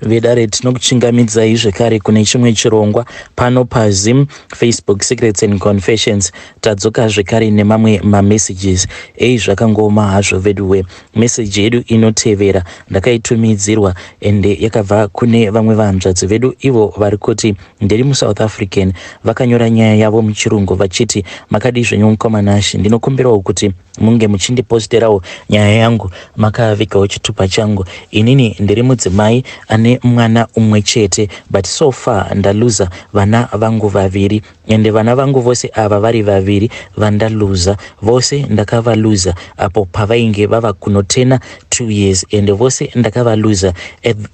vedare tinokuchingamidzai zvekare kune chimwe chirongwa pano paZim Facebook Secrets and Confessions. Tadzoka zvekare nemamwe mamessages zvakangoma hazvo veduwe. Message yedu inotevera ndakaitumidzirwa ende yakabva kune vamwe vahanzvadzi vedu ivo vari kuti ndiri muSouth African. Vakanyora nyaya yavo muchirungu vachiti makadi zvenyu mukomanashi, ndinokumbirawo kuti munge muchindiposterawo nyaya yangu makavigawo chitupa changu. Inini ndiri mudzimai ane mwana umwe chete, but so far ndaluza vana vangu vaviri, ende vana vangu vose ava vari vaviri vandaluza vose ndakavaluza apo pavainge vava kunotena 2 years, ende vose ndakavaluza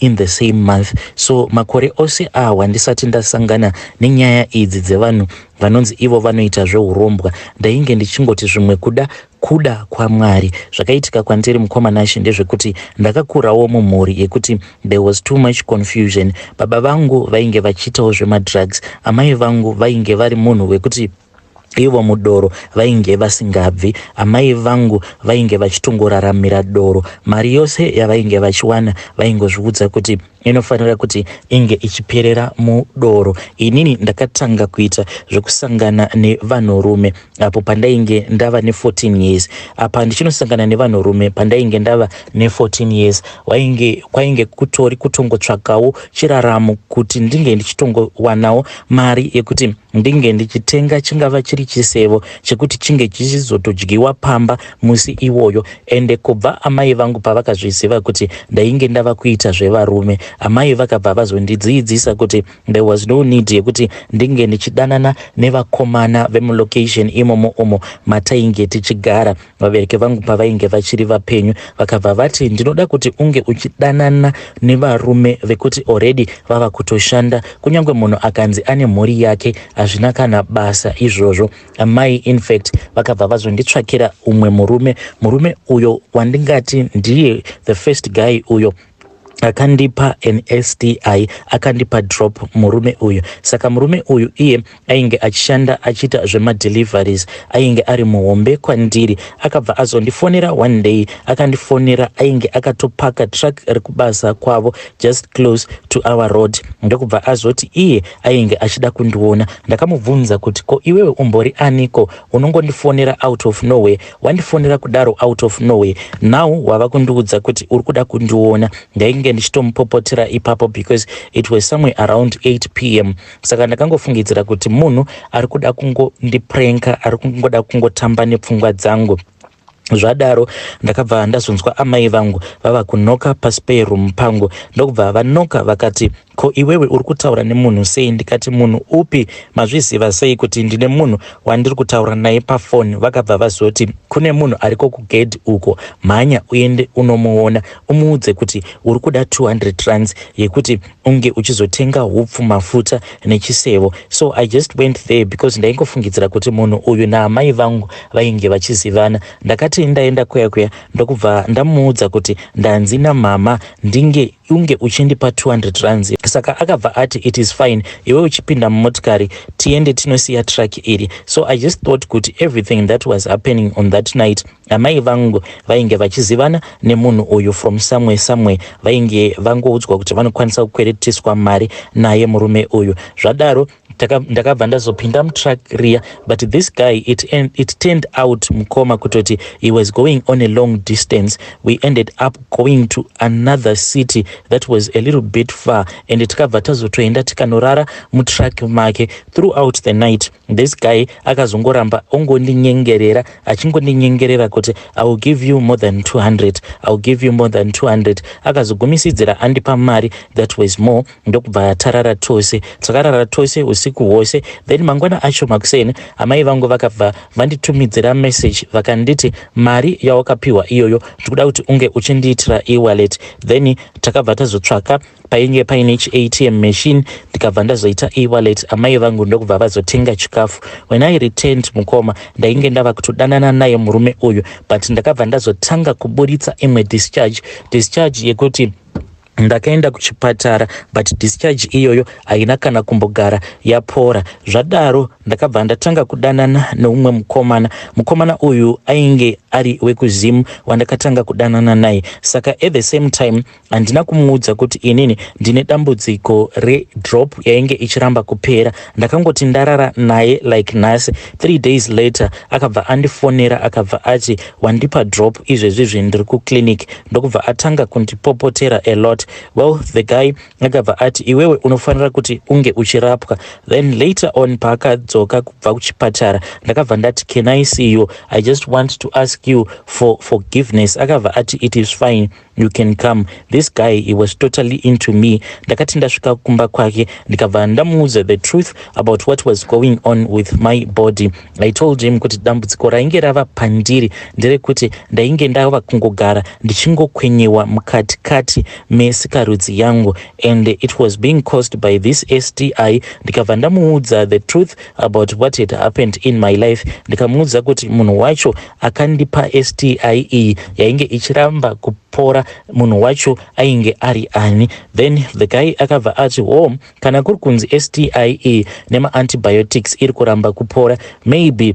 in the same month. So makore ose awa ndisati ndasangana nenyaya idzi dzevanhu vanonzi ivo vanoita zveurombwa, ndainge ndichingoti zvimwe kuda kwaMwari. Zvakaitika kwandiri mukomanashi ndezvekuti ndakakurawo mumhuri yekuti there was too much confusion. Baba vangu vainge vachiitawo zvemadrugs, amai vangu vainge vari munhu wekuti ivo mudoro vainge vasingabvi, amai vangu vainge vachitongoraramira doro. Mari yose yavainge vachiwana vaingozviudza kuti inofanira kuti inge ichiperera mudoro. Inini ndakatanga kuita zvekusangana nevanhurume apo pandainge ndava ne14 years. Apa ndichinosangana nevanhurume pandainge ndava ne14 years kwainge kutori kutongotsvakawo chiraramo kuti ndinge ndichitongowanawo mari yekuti ndinge ndichitenga chingava chiri chisevo chekuti chinge chichizotodyiwa pamba musi iwoyo. Ende kubva amai vangu pavakazviziva kuti ndainge ndava kuita zvevarume, amai vakabva vazondidzidzisa kuti there was no need yekuti ndinge ndichidanana nevakomana vemulocation imomo umo matainge tichigara. Vabereki vangu pavainge vachiri vapenyu vakabva vati ndinoda kuti unge uchidanana nevarume vekuti already vava kutoshanda, kunyange munhu akanzi ane mhuri yake hazvina kana basa izvozvo. Amai in fact vakabva vazonditsvakira umwe murume uyo wandingati ndiye the first guy uyo akandipa an STI, akandipa drop murume uyu. Saka murume uyu iye ainge achishanda achiita zvemadeliveries, ainge ari muhombe kwandiri. Akabva azondifonera one day, akandifonera ainge akatopaka truck rekubasa kwavo just close to our road. Ndokubva azoti iye ainge achida kundiona. Ndakamubvunza kuti ko iwewe umbori aniko unongondifonera out of nowhere? Wandifonera kudaro out of nowhere, now wava kundiudza kuti uri kuda kundiona. Ndainge ndichitomupopotera ipapo because it was somewhere around 8 p.m. Saka ndakangofungidzira kuti munhu ari kuda kungondipranka, ari kungoda kungotamba nepfungwa dzangu. Zvadaro ndakabva ndazonzwa amai vangu vava kunoka pasi peroom pangu. Ndokubva vanoka vakati ko iwewe uri kutaura nemunhu sei? Ndikati munhu upi? Mazviziva sei kuti ndine munhu wandiri kutaura naye pafoni? Vakabva vazoti kune munhu ariko kugate uko, mhanya uende unomuona, umuudze kuti uri kuda 200 rands yekuti unge uchizotenga hupfu, mafuta nechisevo. So I just went there because ndaingofungidzira kuti munhu uyu naamai vangu vainge vachizivana. Ndakati ndaenda kuya ndokubva ndamuudza kuti ndanzi namama ndinge unge uchindipa 200 rands. Saka akabva ati it is fine, iwe uchipinda mumotikari tiende tinosiya track iri. So I just thought kuti everything that was happening on that night, amai vangu vainge vachizivana nemunhu uyu from somewhere. Vainge vangoudzwa kuti vanokwanisa kukweretiswa mari naye murume uyu. Zvadaro ndakabva ndazopinda mutrack riya, but this guy it turned out mukoma kutoti he was going on a long distance. We ended up going to another city that was a little bit far, and tikabva tazotoenda tikanorara mutrack make throughout the night. This guy akazongoramba ongondinyengerera, achingondinyengerera kuti I will give you more than 200, I will give you more than 200. Akazogumisidzira andipa mari that was more. Ndokubva tarara tose, takarara tose usiku hwose. Then mangwana acho makuseni amai vangu vakabva vanditumidzira message vakanditi mari yawakapiwa iyoyo tikuda kuti unge uchindiitira e-wallet. Then takabva tazotsvaka painge paine ATM machine, ndikabva ndazoita e-wallet. Amai vangu ndokubva vazotenga chikafu. When I returned mukoma ndainge ndava kutodanana naye murume uyu, but ndakabva ndazotanga kuburitsa imwe discharge yekuti ndakaenda kuchipatara but discharge iyoyo haina kana kumbogara yapora. Zvadaro ndakabva ndatanga kudanana neumwe mukomana uyu ainge ari wekuzimu wandakatanga kudanana naye. Saka at the same time handina kumuudza kuti inini ndine dambudziko redrop yainge ichiramba kupera. Ndakangoti ndarara naye like nhasi. 3 days later akabva andifonera akabva ati wandipa drop izvezvizvi ndiri kuclinic. Ndokubva atanga kundipopotera a lot. Well, the guy akabva ati iwewe unofanira kuti unge uchirapwa. Then later on paakadzoka kubva kuchipatara ndakabva ndati can I see you, I just want to ask you for forgiveness. Akabva ati it is fine, you can come. This guy, he was totally into me. Ndakati ndasvika kumba kwake ndikabva ndamuudza the truth about what was going on with my body. I told him kuti dambudziko rainge rava pandiri nderekuti ndainge ndava kungogara ndichingokwenyewa mukatikati mesikarudzi yangu, and it was being caused by this STI. Ndikabva ndamuudza the truth about what had happened in my life. Ndikamuudza kuti munhu wacho akandipa STI iyi yainge ichiramba kupora, munhu wacho ainge ari ani. Then the guy akabva ati kana kuri kunzi STI iyi nema antibiotics iri kuramba kupora, maybe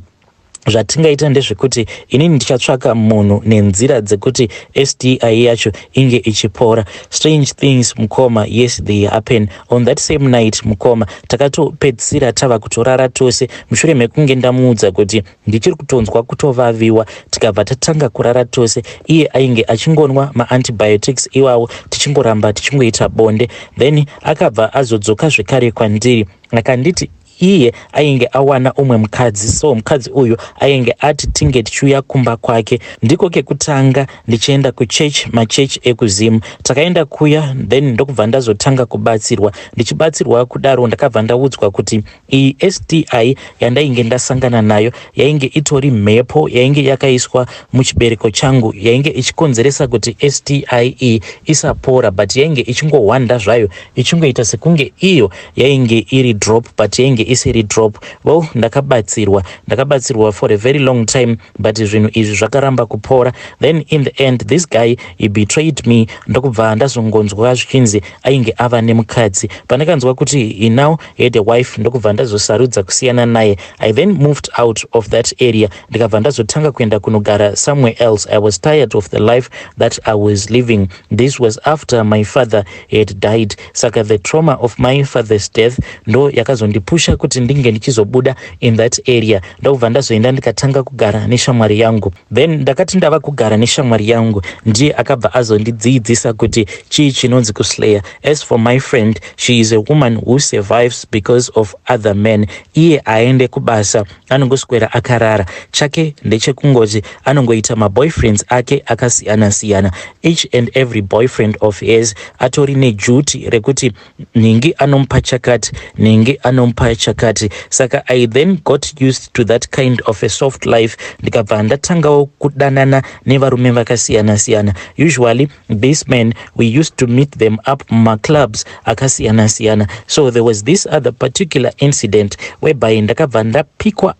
zvatingaita ndezvekuti inini ndichatsvaka munhu nenzira dzekuti STI yacho inge ichipora. Strange things mukoma, yes they happen. On that same night mukoma takatopedzisira tava kutorara tose mushure mekunge ndamuudza kuti ndichiri kutonzwa kutovaviwa. Tikabva tatanga kurara tose, iye ainge achingonwa maantibiotics iwawo tichingoramba tichingoita bonde. Then akabva azodzoka zvekare kwandiri akanditi iye ainge awana umwe mukadzi, so mukadzi uyu ainge ati tinge tichiuya kumba kwake. Ndiko kekutanga ndichienda kuchechi, machechi ekuzimu. Takaenda kuya, then ndokubva ndazotanga kubatsirwa. Ndichibatsirwa kudaro ndakabva ndaudzwa kuti iyi STI yandainge ndasangana nayo yainge itori mhepo yainge yakaiswa muchibereko changu yainge ichikonzeresa kuti STI iyi isapora, but yainge ichingohwanda zvayo ichingoita sekunge iyo yainge iri drop but yainge isiri drop. Well, ndakabatsirwa for a very long time, but zvinhu izvi zvakaramba kupora. Then in the end this guy he betrayed me. Ndokubva ndazongonzwa zvichinzi ainge ava nemukadzi. Pandakanzwa kuti he now had a wife ndokubva ndazosarudza kusiyana naye. I then moved out of that area. Ndikabva ndazotanga kuenda kunogara somewhere else. I was tired of the life that I was living. This was after my father had died. Saka the trauma of my father's death ndo yakazondipusha kuti ndinge ndichizobuda in that area. Ndokubva ndazoenda ndikatanga kugara neshamwari yangu. Then ndakati ndava kugara neshamwari yangu ndiye akabva azondidzidzisa kuti chii chinonzi kuslayer. As for my friend, she is a woman who survives because of other men. Iye aende kubasa anongoswera akarara, chake ndechekungoti anongoita maboyfriends ake akasiyana siyana. Each and every boyfriend of his atori nejuti rekuti ningi anompa chakati, ningi anompa chakati. Saka I then got used to that kind of a soft life. Ndikabva ndatangawo kudanana nevarume vakasiyana siyana. Usually these men we used to meet them up clubs akasiyana siyana. So there was this other particular incident whereby ndakabva ndapikwa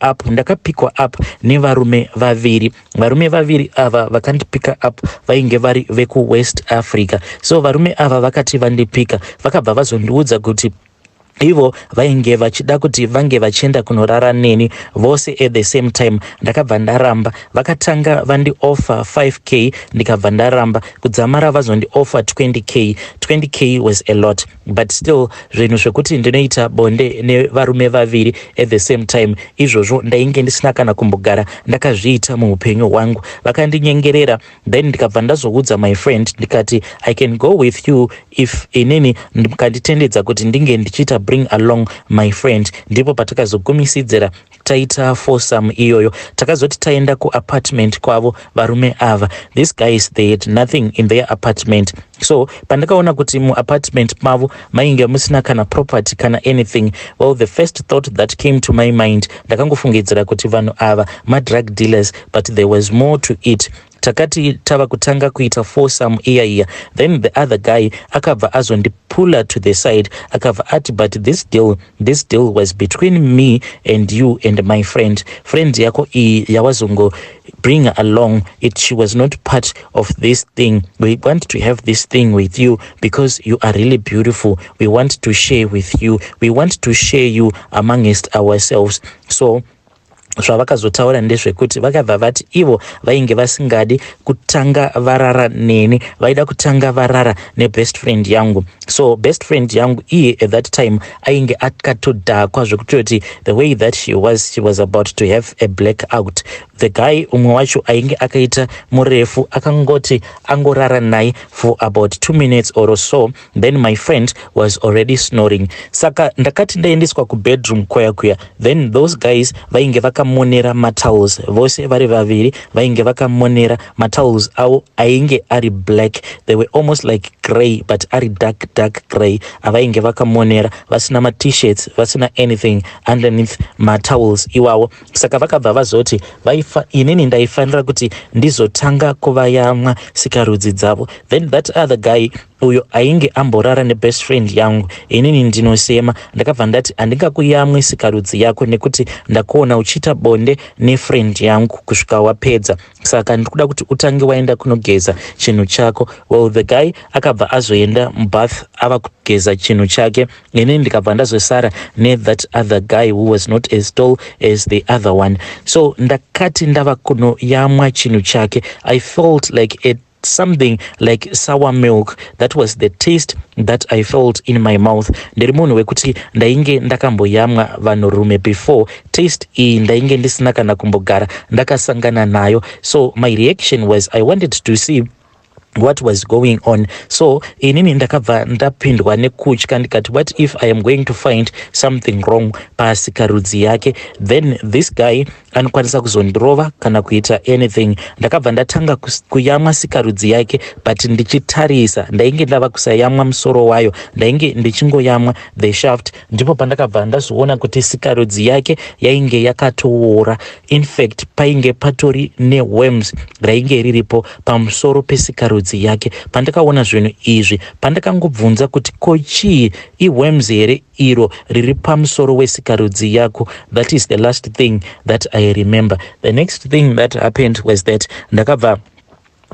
up nevarume vaviri. Varume vaviri ava vakandipika up vainge vari veku West Africa. So varume ava vakati vandipika vakabva vazondiudza kuti ivo vainge vachida kuti vange vachienda kunorara neni vose at the same time. Ndakabva ndaramba. Vakatanga vandi offer 5k ndikabva ndaramba. Kudzamara vazondi offer 20k. 20k was a lot, but still zvinhu zvekuti ndinoita bonde nevarume vaviri at the same time izvozvo ndainge ndisina kana kumbogara ndakazviita muupenyu hwangu. Vakandinyengerera, then ndikabva ndazoudza my friend ndikati I can go with you if inini mukanditendedza kuti ndinge ndichiita bring along my friend. Ndipo patakazogumisidzira taita foursome iyoyo. Takazoti taenda kuapartment kwavo varume ava. These guys they had nothing in their apartment. So pandakaona kuti muapartment mavo mainge musina kana property kana anything, well the first thought that came to my mind ndakangofungidzira kuti vanhu ava drug dealers, but there was more to it. takati tava kutanga kuita foursome iya. Then the other guy akabva azondipula to the side akabva ati, but this deal was between me and you and my friend yako iyi yawazongo bring along it. She was not part of this thing. We want to have this thing with you because you are really beautiful. We want to share with you. We want to share you amongst ourselves. So zvavakazotaura ndezvekuti vakabva vati ivo vainge vasingadi kutanga varara neni, vaida kutanga varara nebest friend yangu. So best friend yangu iye at that time ainge akatodhakwa zvekutoti the way that she was about to have a blackout. The guy umwe wacho ainge akaita murefu akangoti angorara naye for about 2 minutes or so, then my friend was already snoring. Saka ndakati ndaendeswa kubedroom kuya, then those guys vainge vakamonera matowels, vose vari vaviri vainge vakamonera matowels avo ainge ari black. They were almost like grey but ari dark grey. Avainge vakamonera vasina ma-t-shirts, vasina anything underneath matowels iwawo. Saka vakabva vazoti inini ndaifanira kuti ndizotanga kuvayamwa sikarudzi dzavo. Then that other guy uyo ainge amborara nebest friend yangu, inini ndinosema ndakabva ndati handingakuyamwe sikarudzi yako nekuti ndakuona uchiita bonde nefriend yangu kusvika wapedza, saka ndikuda kuti utange waenda kunogeza chinhu chako. Well, the guy akabva azoenda mubath ava kugeza chinhu chake, inini ndikabva ndazosara that other guy who was not as tall as the other one. So ndakati ndava kunoyamwa chinhu chake, I felt like something like sour milk. That was the taste that I felt in my mouth. Ndiri munhu wekuti ndainge ndakamboyamwa vanhurume before. Taste iyi ndainge ndisina kana kumbogara ndakasangana nayo. So my reaction was I wanted to see what was going on. So inini ndakabva ndapindwa nekutya ndikati, what if I am going to find something wrong pasikarudzi yake, then this guy anokwanisa kuzondirova kana kuita anything. Ndakabva ndatanga kuyamwa sikarudzi yake but ndichitarisa, ndainge ndava kusayamwa musoro wayo, ndainge ndichingoyamwa the shaft. Ndipo pandakabva ndazoona kuti sikarudzi yake yainge yakatoora. In fact painge patori neworms rainge riripo pamusoro pesikarudzi yake. Pandakaona zvinhu izvi pandakangobvunza kuti kochii iworms here iro riri pamusoro wesikarudzi yako. That is the last thing that I remember. The next thing that happened was that ndakabva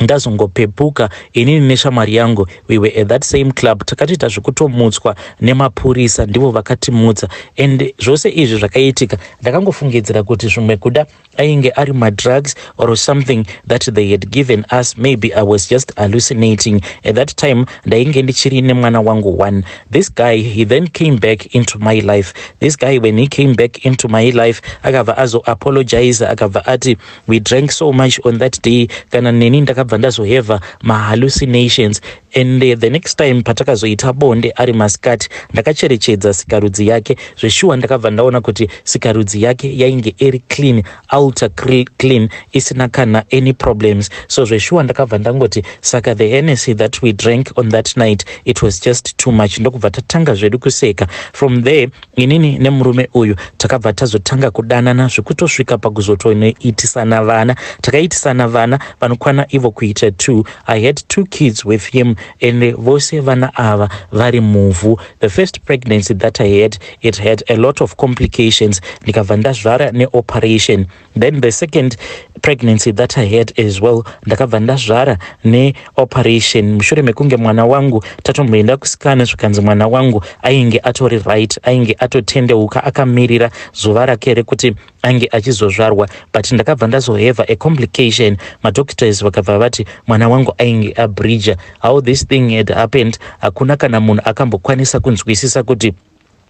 ndazongopepuka inini neshamwari yangu, we were at that same club, takatiita zvekutomutswa nemapurisa, ndivo vakatimutsa. And zvose izvi zvakaitika ndakangofungidzira kuti zvimwe kuda ainge ari madrugs or something that they had given us. Maybe I was just hallucinating. At that time ndainge ndichiri nemwana wangu one. This guy, he then came back into my life. This guy, when he came back into my life, akabva azo apologize, akabva ati we drank so much on that day, kana neni ndakabva ndazoheva ma-hallucinations. And the next time patakazoita bonde ari masikati ndakacherechedza sikarudzi yake, zveshuwa ndakabva ndaona kuti sikarudzi yake yainge iri clean, ultra clean, isina kana any problems. So zveshuwa ndakabva ndangoti saka the Hennessy that we drank on that night, it was just too much. Ndokubva tatanga zvedu kuseka. From there inini nemurume uyu takabva tazotanga kudanana zvekutosvika pakuzotoitisana vana. Takaitisana vana vanokwana ivo kuita 2. I had 2 kids with him and vose vana ava vari muvhu. The first pregnancy that I had, it had a lot of complications. Ndikabva ndazvara neoperation. Then the second pregnancy that I had as well, ndakabva ndazvara neoperation. Mushure mekunge mwana wangu tatomboenda kusikana zvikanzi mwana wangu ainge atori right, ainge atotendeuka, akamirira zuva rake rekuti ainge achizozvarwa. But ndakabva ndazoheva a complication. Madoctors vakabva vati mwana wangu ainge abridger. How this thing had happened, hakuna kana munhu akambokwanisa kunzwisisa kuti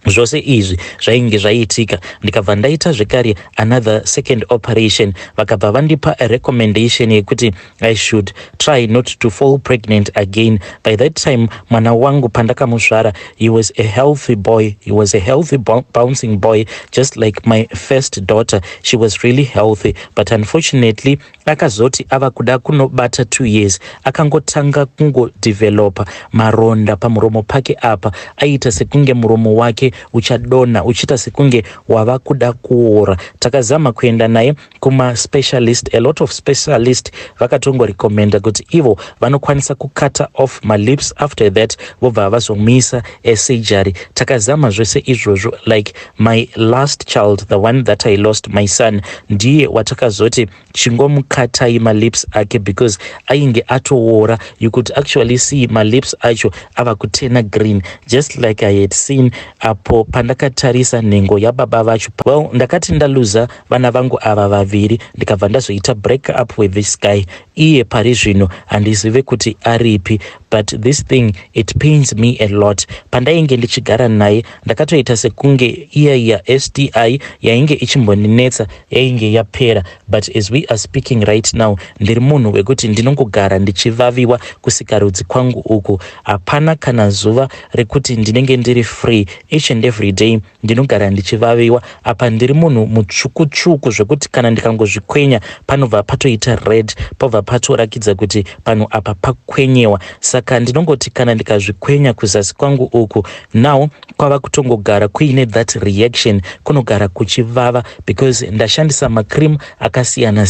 zvose izvi zvainge zvaiitika. Ndikabva ndaita zvekare another second operation. Vakabva vandipa a recommendation yekuti I should try not to fall pregnant again. By that time mwana wangu pandakamusvara, he was a healthy boy. He was a healthy bouncing boy, just like my first daughter. She was really healthy, but unfortunately akazoti ava kuda kunobata 2 years akangotanga kungodevelopa maronda pamuromo pake apa, aita sekunge muromo wake uchadona uchita sekunge wava kuda kuora. Takazama kuenda naye kuma specialist, a lot of specialist vakatongo recommenda kuti ivo vanokwanisa kukata off my lips, after that vobva vazomisa surgery. Takazama zvese izvozvo, like my last child, the one that I lost, my son, ndiye watakazoti chingomukatai my lips ake because ainge atoora. You could actually see my lips acho ava kutena green, just like I had seen apo pandakatarisa nhengo yababa vacho. Well, ndakati ndaluza vana vangu ava vaviri, ndikabva ndazoita break up with this guy. Iye pari zvino handizive kuti aripi, but this thing it pains me a lot. Pandainge ndichigara naye ndakatoita sekunge iya STI yainge ichimbondinetsa yainge yapera, but as we are speaking right now ndiri munhu wekuti ndinongogara ndichivaviwa kusikarudzi kwangu uku. Hapana kana zuva rekuti ndinenge ndiri free. Each and every day ndinogara ndichivaviwa. Apa ndiri munhu mutsvuku zvekuti kana ndikangozvikwenya panobva patoita red, pobva patorakidza kuti pano apa pakwenyewa. Saka ndinongoti kana ndikazvikwenya kuzasi kwangu uku, now kwava kutongogara kuine that reaction, kunogara kuchivava because ndashandisa macream akasiyana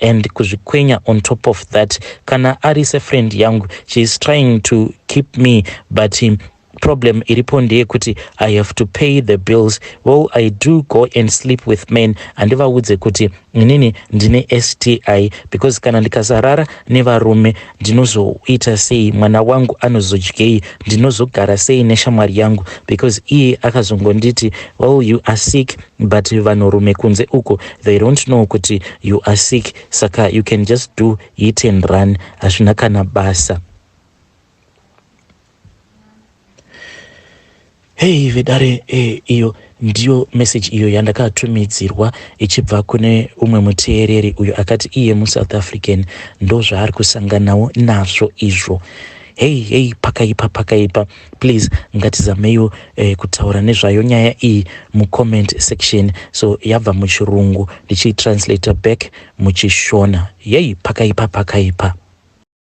and kuzvikwenya on top of that. Kana arise friend yangu, she is trying to keep me, but problem iripo ndeye kuti I have to pay the bills. Well, I do go and sleep with men, andivaudze kuti inini ndine STI because kana ndikasarara nevarume ndinozoita sei, mwana wangu anozodyei, ndinozogara sei neshamwari yangu, because iye akazongonditi well you are sick, but vanhurume kunze uko they don't know kuti you are sick, saka you can just do hit and run, hazvina kana basa. Hey vedare, iyo ndiyo message iyo yandakatumidzirwa ichibva kune umwe muteereri uyo akati iye muSouth African ndo zvaari kusanganawo nazvo izvo. Hey pakaipa, please ngatizameiwo kutaura nezvayo nyaya iyi mucomment section. So yabva muchirungu ndichitranslate back muchishona. Pakaipa.